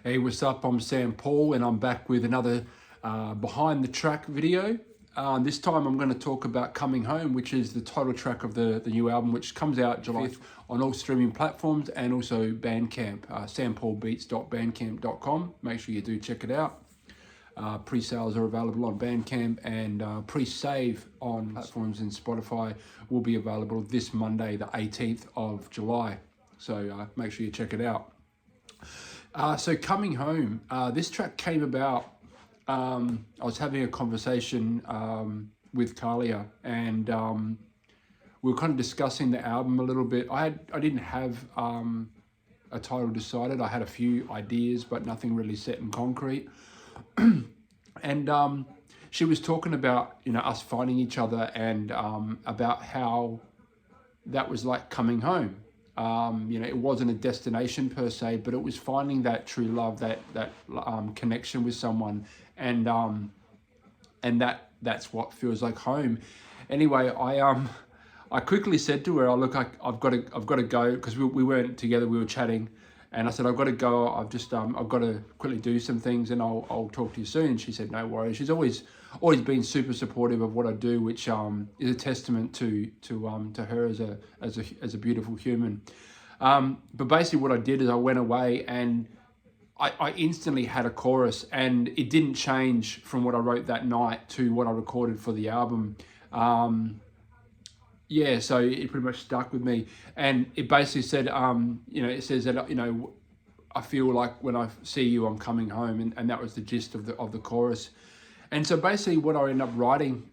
Hey, what's up? I'm Sam Paul and I'm back with another behind the track video. This time I'm going to talk about Coming Home, which is the title track of the new album, which comes out July 5th on all streaming platforms and also Bandcamp, sampaulbeats.bandcamp.com. Make sure you do check it out. Pre-sales are available on Bandcamp, and pre-save on platforms and Spotify will be available this Monday, the 18th of July. So make sure you check it out. So Coming Home, this track came about, I was having a conversation with Kalia, and we were kind of discussing the album a little bit. I didn't have a title decided. I had a few ideas, but nothing really set in concrete. And she was talking about, us finding each other, and about how that was like coming home. It wasn't a destination per se, but it was finding that true love, that connection with someone, and that's what feels like home. Anyway, I quickly said to her, "Look, I've got to go," because we weren't together. We were chatting, and I said, "I've got to go. I've got to quickly do some things, and I'll talk to you soon." And she said, "No worries." She's always been super supportive of what I do, which is a testament to her as a beautiful human. But basically, what I did is I went away and I instantly had a chorus, and it didn't change from what I wrote that night to what I recorded for the album. So it pretty much stuck with me, and it basically said, it says that, I feel like when I see you, I'm coming home, and that was the gist of the chorus. And so basically, what I ended up writing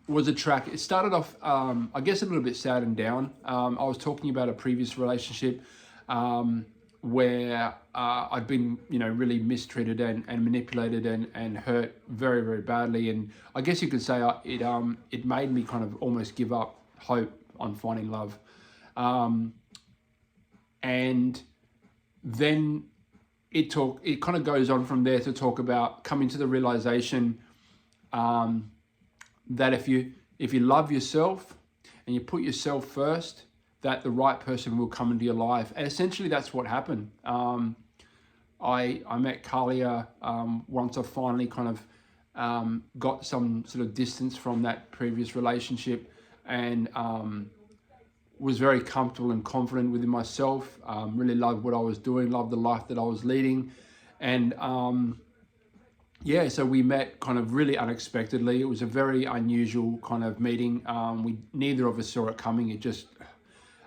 was a track. It started off, I guess, a little bit sad and down. I was talking about a previous relationship where I'd been, really mistreated and manipulated and hurt very, very badly. And I guess you could say it made me kind of almost give up hope on finding love. And then it kind of goes on from there to talk about coming to the realization that if you love yourself and you put yourself first, that the right person will come into your life. And essentially that's what happened. I met Kalia once I finally kind of got some sort of distance from that previous relationship, and was very comfortable and confident within myself. Really loved what I was doing, loved the life that I was leading. And so we met kind of really unexpectedly. It was a very unusual kind of meeting. Neither of us saw it coming. It just,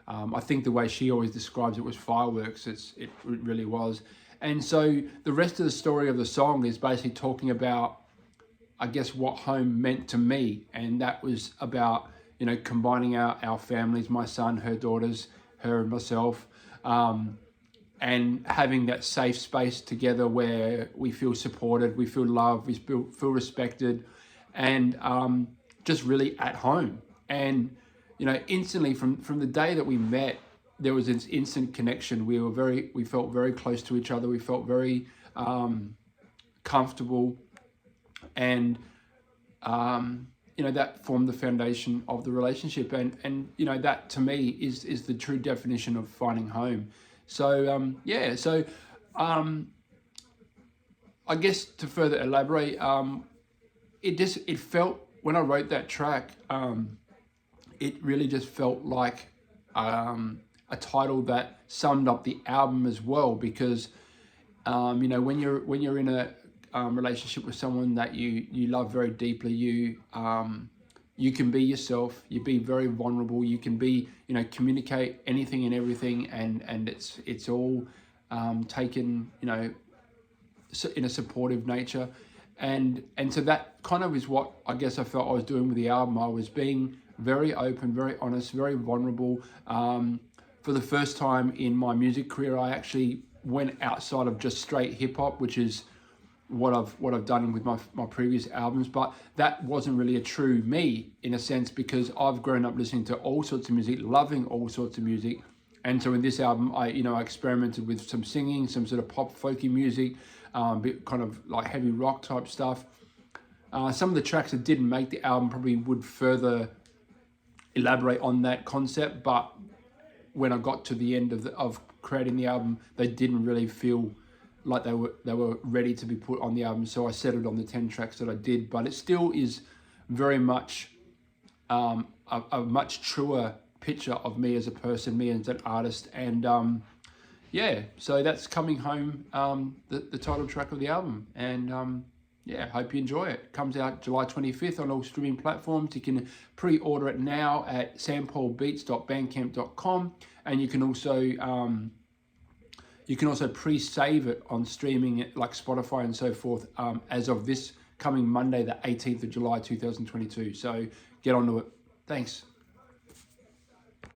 I think the way she always describes it was fireworks. It really was. And so the rest of the story of the song is basically talking about, I guess, what home meant to me. And that was about, combining our families, my son, her daughters, her and myself, and having that safe space together where we feel supported, we feel loved, we feel respected, and just really at home. And, instantly from the day that we met, there was this instant connection. We felt very close to each other. We felt very comfortable, and that formed the foundation of the relationship. And that to me is the true definition of finding home. So I guess to further elaborate, it felt, when I wrote that track, it really just felt like a title that summed up the album as well, because when you're in a relationship with someone that you love very deeply, you can be yourself, you be very vulnerable, you can be, communicate anything and everything, and it's all taken, in a supportive nature. And so that kind of is what I guess I felt I was doing with the album. I was being very open, very honest, very vulnerable. For the first time in my music career, I actually went outside of just straight hip hop, which is what I've done with my previous albums, but that wasn't really a true me in a sense, because I've grown up listening to all sorts of music, loving all sorts of music. And so in this album, I experimented with some singing, some sort of pop folky music, bit kind of like heavy rock type stuff. Some of the tracks that didn't make the album probably would further elaborate on that concept, but when I got to the end of creating the album, they didn't really feel like they were ready to be put on the album. So I settled on the 10 tracks that I did, but it still is very much a much truer picture of me as a person, me as an artist. And yeah, so that's Coming Home, the title track of the album. And yeah, hope you enjoy it. It comes out July 25th on all streaming platforms. You can pre-order it now at sampaulbeats.bandcamp.com, and you can also pre-save it on streaming it like Spotify and so forth as of this coming Monday, the 18th of July 2022. So get onto it. Thanks.